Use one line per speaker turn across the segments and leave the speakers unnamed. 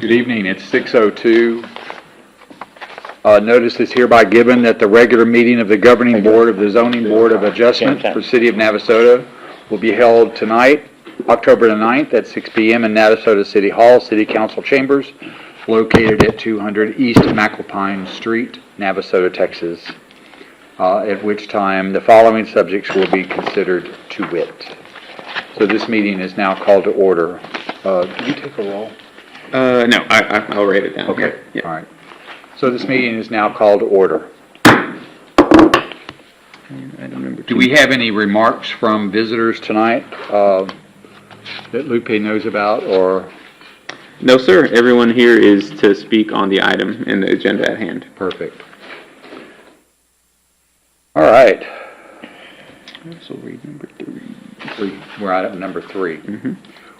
Good evening. It's 6:02. Notice is hereby given that the regular meeting of the governing board of the Zoning Board of Adjustment for City of Navasota will be held tonight, October the 9th at 6 p.m. in Navasota City Hall, City Council Chambers, located at 200 East McAlpine Street, Navasota, Texas, at which time the following subjects will be considered to wit. So this meeting is now called to order. Did you take a roll?
No, I'll write it down.
Okay,
Here. Yeah.
all right. So this meeting is now called to order.
Item number 2.
Do we have any remarks from visitors tonight that Lupe knows about, or?
No, sir. Everyone here is to speak on the item in the agenda at hand.
Perfect. All right.
So read number 3.
We're at number 3.
Mm-hmm.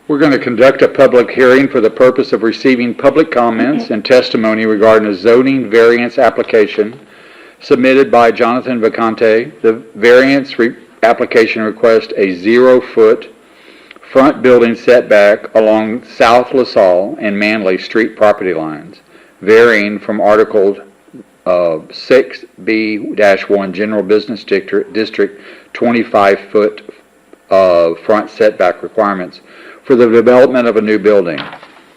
We're going to conduct a public hearing for the purpose of receiving public comments and testimony regarding a zoning variance application submitted by Jonathan Vacante. The variance application requests a 0-foot front building setback along South LaSalle and Manley Street property lines, varying from Article 6B-1 General Business District 25-foot front setback requirements for the development of a new building.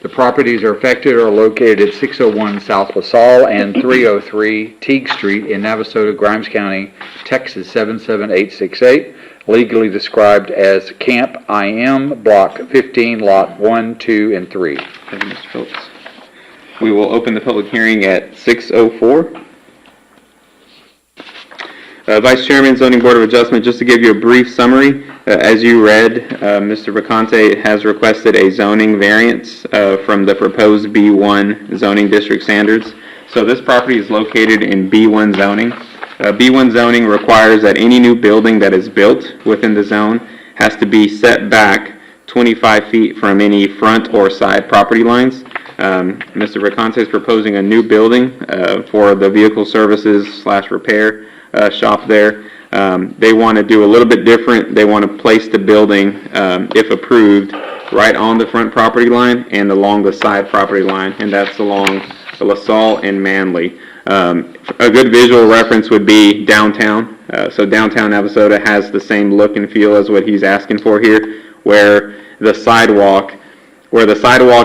The properties are affected are located at 601 South LaSalle and 303 Teague Street in Navasota, Grimes County, Texas 77868, legally described as Camp IM, Block 15, Lot 1, 2, and 3.
Thank you, Mr. Phillips. We will open the public hearing at 6:04. Vice Chairman, Zoning Board of Adjustment, just to give you a brief summary, as you read, Mr. Vacante has requested a zoning variance from the proposed B1 zoning district standards. So this property is located in B1 zoning. B1 zoning requires that any new building that is built within the zone has to be set back 25 feet from any front or side property lines. Mr. Vacante is proposing a new building for the vehicle services / repair shop there. They want to do a little bit different. They want to place the building, if approved, right on the front property line and along the side property line, and that's along LaSalle and Manley. A good visual reference would be downtown. So downtown Navasota has the same look and feel as what he's asking for here, where the sidewalk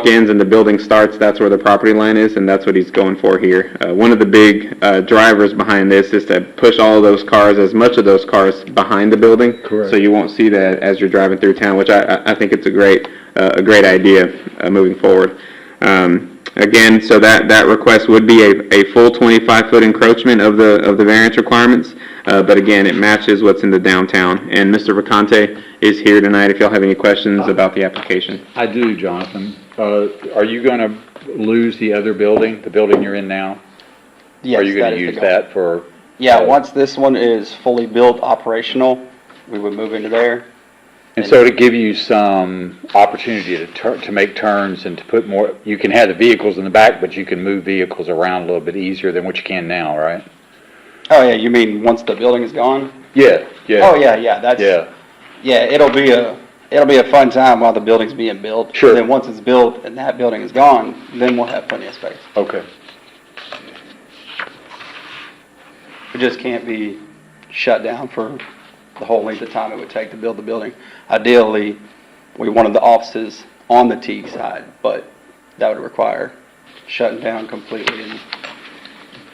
ends and the building starts, that's where the property line is, and that's what he's going for here. One of the big drivers behind this is to push all of those cars, as much of those cars, behind the building.
Correct.
So you won't see that as you're driving through town, which I think it's a great idea moving forward. Again, so that request would be a full 25-foot encroachment of the variance requirements, but again, it matches what's in the downtown. And Mr. Vacante is here tonight if y'all have any questions about the application.
I do, Jonathan. Are you going to lose the other building, the building you're in now?
Yes,
Are you going to
is the
use
goal.
that for?
Yeah, once this one is fully built, operational, we would move into there.
And so to give you some opportunity to make turns and to put more, you can have the vehicles in the back, but you can move vehicles around a little bit easier than what you can now, right?
Oh, yeah, you mean once the building is gone?
Yeah, yeah.
Oh, yeah, that's,
Yeah,
it'll be a fun time while the building's being built.
Sure.
And then once it's built and that building is gone, then we'll have plenty of space.
okay.
It just can't be shut down for the whole length of time it would take to build the building. Ideally, we wanted the offices on the Teague side, but that would require shutting down completely, and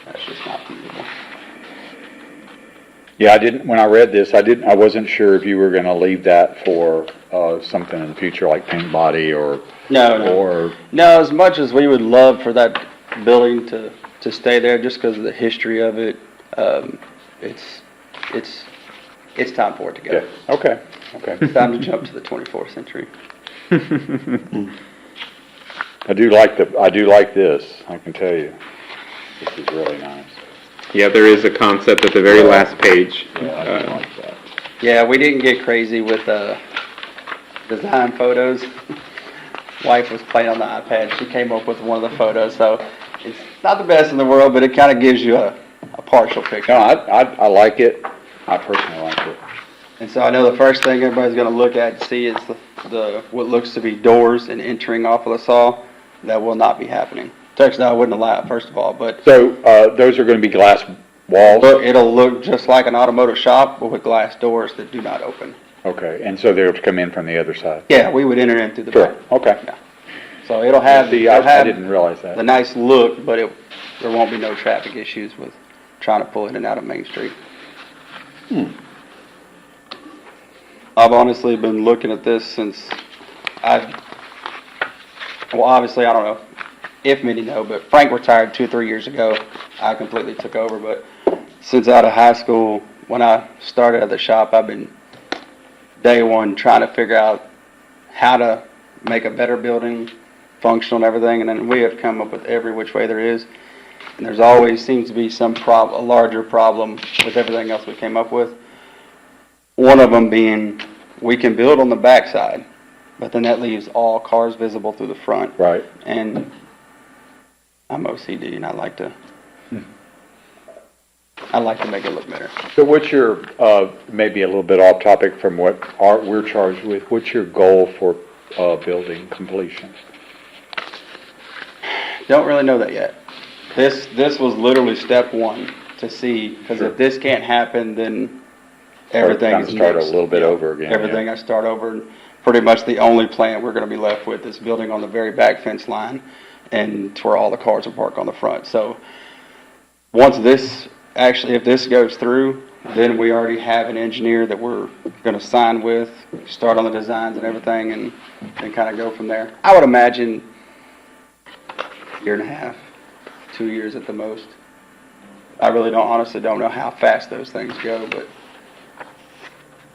that's just not feasible.
Yeah, when I read this, I wasn't sure if you were going to leave that for something in the future, like paint body or.
No, as much as we would love for that building to stay there, just because of the history of it, it's time for it to go.
Yeah, okay.
It's time to jump to the 24th century.
I do like this, I can tell you. This is really nice.
Yeah, there is a concept at the very last page.
Yeah, I do like that.
Yeah, we didn't get crazy with design photos. Wife was playing on the iPad. She came up with one of the photos, so it's not the best in the world, but it kind of gives you a partial picture.
No, I like it. I personally like it.
And so I know the first thing everybody's going to look at and see is the what looks to be doors and entering off of LaSalle. That will not be happening. Textile wouldn't allow it, first of all, but
So, those are gonna be glass walls?
it'll look just like an automotive shop, but with glass doors that do not open.
Okay, and so they'll come in from the other side?
Yeah, we would enter in through the
Sure,
back.
okay.
So it'll have,
See,
it'll
I
have
didn't realize
the
that.
nice look, but there won't be no traffic issues with trying to pull in and out of Main Street. I've honestly been looking at this since well, obviously, I don't know if many know, but Frank retired 2 or 3 years ago. I completely took over, but since out of high school, when I started at the shop, I've been day one trying to figure out how to make a better building, functional and everything, and then we have come up with every which way there is. And there's always seems to be some a larger problem with everything else we came up with. One of them being, we can build on the backside, but then that leaves all cars visible through the front.
Right.
And I'm OCD, and I like to make it look better.
So what's your, maybe a little bit off topic from what we're charged with, what's your goal for, building completion?
Don't really know that yet. This was literally step one to see, because
Sure.
if this can't happen, then everything
Time
is
to start a
next.
little bit
Yeah.
over again, yeah.
Everything I start over, and pretty much the only plan we're gonna be left with is building on the very back fence line and to where all the cars will park on the front. So, once this, actually, if this goes through, then we already have an engineer that we're gonna sign with, start on the designs and everything, and then kinda go from there. I would imagine year and a half, 2 years at the most. I really honestly don't know how fast those things go, but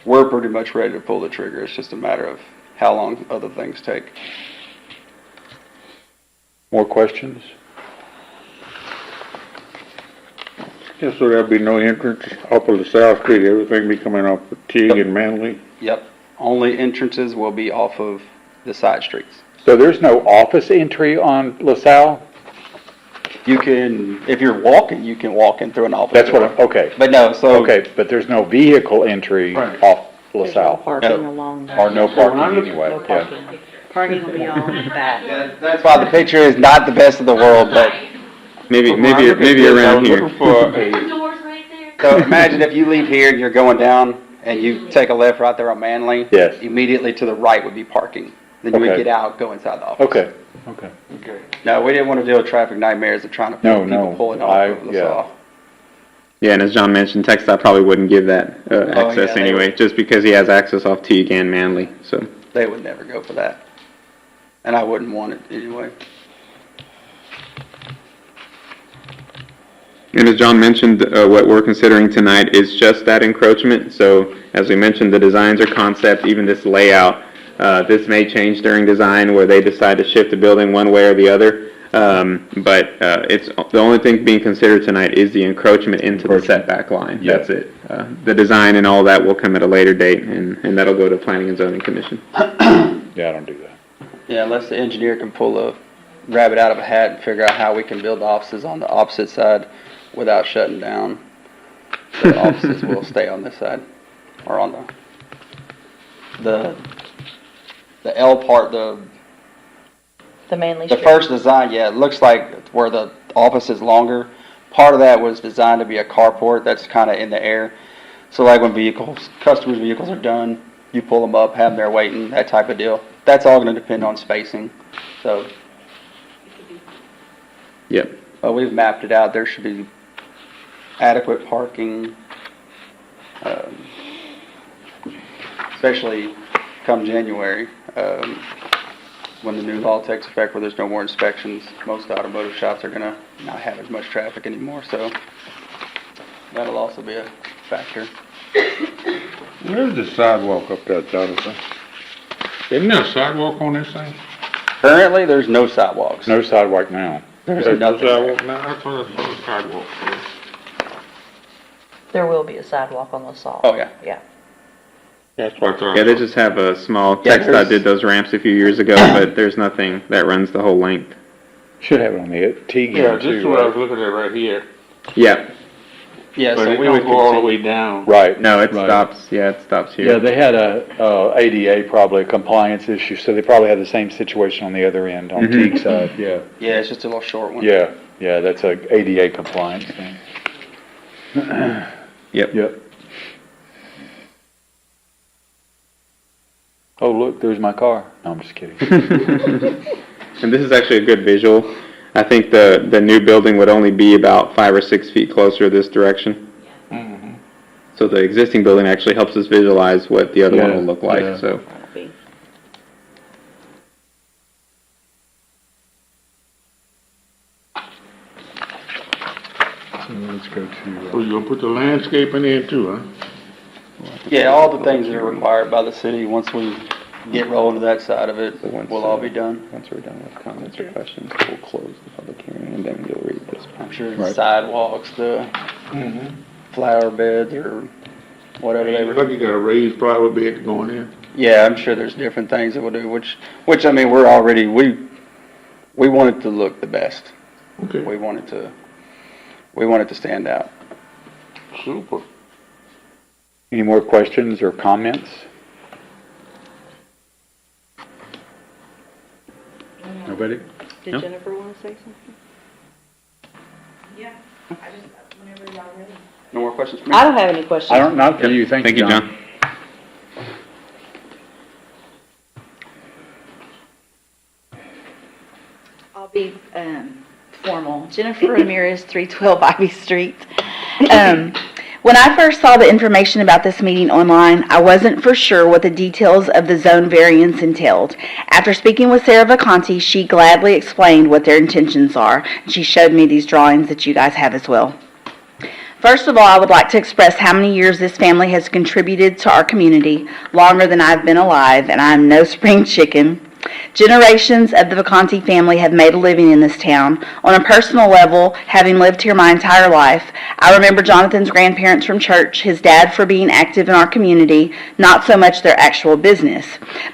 we're pretty much ready to pull the trigger. It's just a matter of how long other things take.
More questions?
Yeah, so there'll be no entrance up of the South Street, everything be coming off of Teague and Manley?
Yep. Only entrances will be off of the side streets.
So there's no office entry on LaSalle?
You can, if you're walking, you can walk in through an office
That's what,
door.
okay,
But no, so.
okay, but there's no vehicle entry
Right.
off
There's no
LaSalle?
parking
No.
along
Or
there.
no parking
No
anyway,
No
yeah.
parking. Parking will be all in the back.
That's why the picture is not the best of the world, but,
Maybe
When I look at
maybe
this, I
around
was
here.
looking for a,
Doors right there.
so imagine if you leave here and you're going down and you take a left right there on Manley.
Yes.
Immediately to the right would be parking. Then you would
Okay.
get out, go inside the office.
Okay, okay.
No, we didn't want to deal with traffic nightmares of trying to
No,
people
no,
pulling off
I-
of
yeah.
LaSalle.
Yeah, and as John mentioned, TxDOT probably wouldn't give that access
yeah, they
anyway,
would.
just because he has access off Teague and Manley, so.
They would never go for that. And I wouldn't want it anyway.
And as John mentioned, what we're considering tonight is just that encroachment. So as we mentioned, the designs are concept, even this layout. This may change during design where they decide to shift the building one way or the other. But it's, the only thing being considered tonight is the encroachment into the setback line.
Yeah.
That's it. The design and all that will come at a later date, and that'll go to Planning and Zoning Commission.
Yeah, I don't do that.
Yeah, unless the engineer can pull a rabbit out of a hat and figure out how we can build the offices on the opposite side without shutting down. The offices will stay on this side, or on the L part,
The Manley
the
Street.
first design, yeah, it looks like where the office is longer. Part of that was designed to be a carport that's kind of in the air. So like when customers' vehicles are done, you pull them up, have them there waiting, that type of deal. That's all going to depend on spacing. So,
Yep.
but we've mapped it out. There should be adequate parking, especially come January, when the new law takes effect where there's no more inspections. Most automotive shops are gonna not have as much traffic anymore, so that'll also be a factor.
where's the sidewalk up there, Jonathan? Isn't there a sidewalk on this thing?
Currently, there's no sidewalks.
No sidewalk now.
There's
There's no
nothing there.
sidewalk now, that's what I saw the sidewalk for.
There will be a sidewalk on LaSalle.
Oh, yeah.
Yeah.
That's what I
Yeah, they just have a small,
Yeah,
TxDOT
there's-
did those ramps a few years ago, but there's nothing that runs the whole length.
Should have it on the Teague
Yeah,
end
this is
too,
what I was
right?
looking at right here.
Yeah,
Yeah,
But
so
it
we would
don't go all the
continue.
way down.
Right.
No, it
Right.
stops, it stops here.
Yeah, they had a ADA, probably a compliance issue, so they probably had the same situation on the other end, on
Mhm.
Teague side, yeah.
Yeah, it's just a little short one.
Yeah, yeah, that's a ADA compliance thing.
Yep.
Yep. Oh, look, there's my car. No, I'm just kidding.
And this is actually a good visual. I think the new building would only be about 5 or 6 feet closer this direction. So the existing building actually helps us visualize what the other one
Yeah,
will look like,
yeah.
so.
So let's go to,
So you're gonna put the landscaping in too, huh?
Yeah, all the things that are required by the city, once we get rolling to that side of it,
So once,
will all be done.
Once we're done with comments or questions, we'll close the public hearing and then you'll read this.
I'm sure the
Right.
sidewalks, the flower beds, or whatever they
Look,
were.
you got a raised flower bed going in.
Yeah, I'm sure there's different things that we'll do, which I mean, we're already, we want it to look the best.
Okay,
We want it to stand out.
super.
any more questions or comments? Nobody?
Did
No.
Jennifer want to say something?
No more questions for me?
I don't have any questions.
I don't, not for you, thank you, John.
I'll be formal. Jennifer Ramirez, 312 Ivy Street. When I first saw the information about this meeting online, I wasn't for sure what the details of the zone variance entailed. After speaking with Sarah Vacanti, she gladly explained what their intentions are. She showed me these drawings that you guys have as well. First of all, I would like to express how many years this family has contributed to our community, longer than I've been alive, and I'm no spring chicken. Generations of the Vacanti family have made a living in this town. On a personal level, having lived here my entire life, I remember Jonathan's grandparents from church, his dad for being active in our community, not so much their actual business.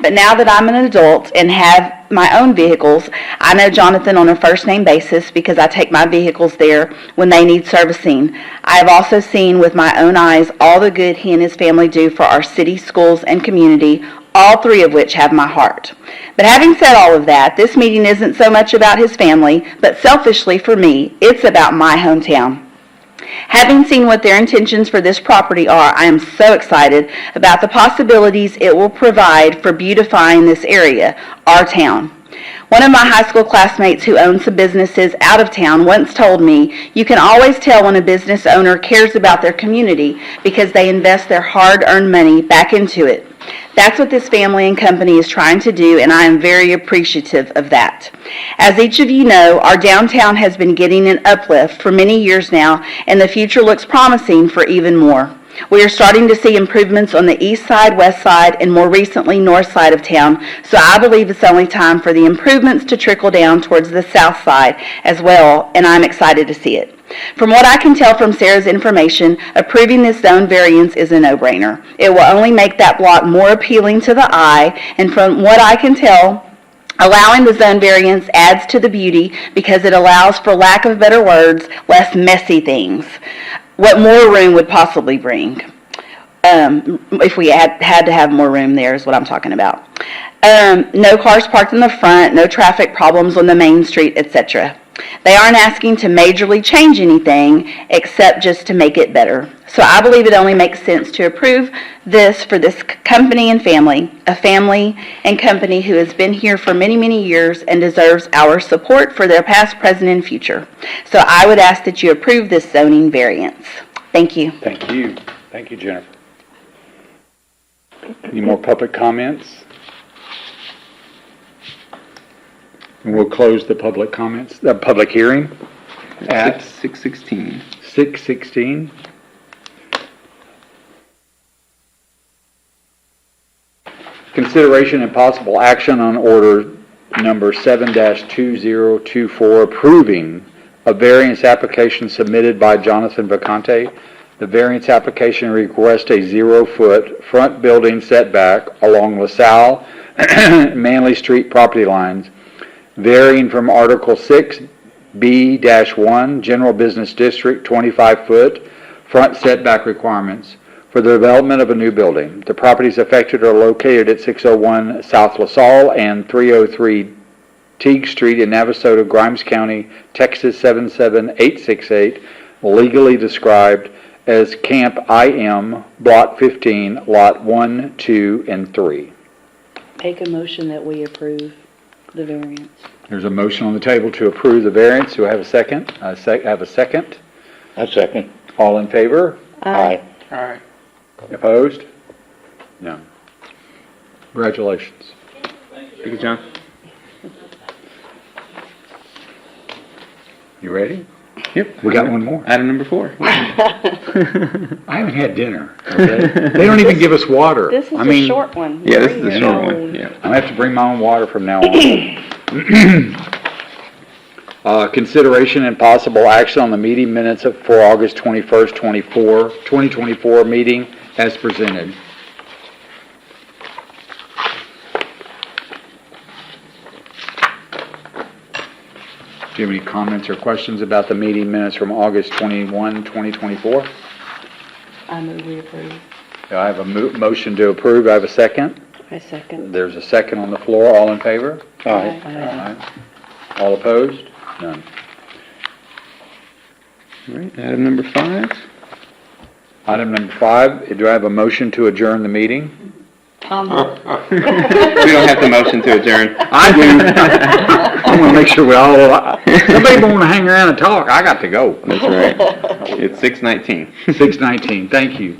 But now that I'm an adult and have my own vehicles, I know Jonathan on a first-name basis because I take my vehicles there when they need servicing. I have also seen with my own eyes all the good he and his family do for our city, schools, and community, all three of which have my heart. But having said all of that, this meeting isn't so much about his family, but selfishly for me, it's about my hometown. Having seen what their intentions for this property are, I am so excited about the possibilities it will provide for beautifying this area, our town. One of my high school classmates who owns some businesses out of town once told me, you can always tell when a business owner cares about their community because they invest their hard-earned money back into it. That's what this family and company is trying to do, and I am very appreciative of that. As each of you know, our downtown has been getting an uplift for many years now, and the future looks promising for even more. We are starting to see improvements on the east side, west side, and more recently north side of town, so I believe it's only time for the improvements to trickle down towards the south side as well, and I'm excited to see it. From what I can tell from Sarah's information, approving this zone variance is a no-brainer. It will only make that block more appealing to the eye, and from what I can tell, allowing the zone variance adds to the beauty because it allows, for lack of better words, less messy things. What more room would possibly bring? If we had to have more room there is what I'm talking about. No cars parked in the front, no traffic problems on the main street, etc. They aren't asking to majorly change anything except just to make it better. So I believe it only makes sense to approve this for this company and family, a family and company who has been here for many, many years and deserves our support for their past, present, and future. So I would ask that you approve this zoning variance. Thank you.
Thank you. Thank you, Jennifer. Any more public comments? And we'll close the public comments, the public hearing at
6:16.
6:16. Consideration and possible action on order number 7-2024 approving a variance application submitted by Jonathan Vacanti. The variance application requests a 0-foot front building setback along LaSalle Manley Street property lines, varying from Article 6B-1, General Business District, 25 foot front setback requirements for the development of a new building. The properties affected are located at 601 South LaSalle and 303 Teague Street in Navasota, Grimes County, Texas 77868, legally described as Camp IM, Block 15, Lot 1, 2, and 3.
Make a motion that we approve the variance.
There's a motion on the table to approve the variance. Do I have a second? Have a second?
I second.
All in favor?
Aye.
All right.
Opposed? No. Congratulations.
Thank you, John.
You ready?
Yep.
We got one more.
Item number 4.
I haven't had dinner, okay? They don't even give us water.
This is
I
a
mean,
short one.
Yeah, this is a
Bring
short
your
one,
own.
yeah.
I'm gonna have to bring my own water from now on. Consideration and possible action on the meeting minutes for August 21st, 2024 meeting as presented. Do you have any comments or questions about the meeting minutes from August 21, 2024?
I move we approve.
Do I have a motion to approve? I have a second.
I second.
There's a second on the floor. All in favor?
Aye.
Aye. All opposed? None.
All right, item number 5.
Item number 5, do I have a motion to adjourn the meeting?
Tom,
We don't have to motion to adjourn.
I do. I want to make sure we all, somebody want to hang around and talk, I got to go.
That's right. It's 6:19.
6:19, thank you.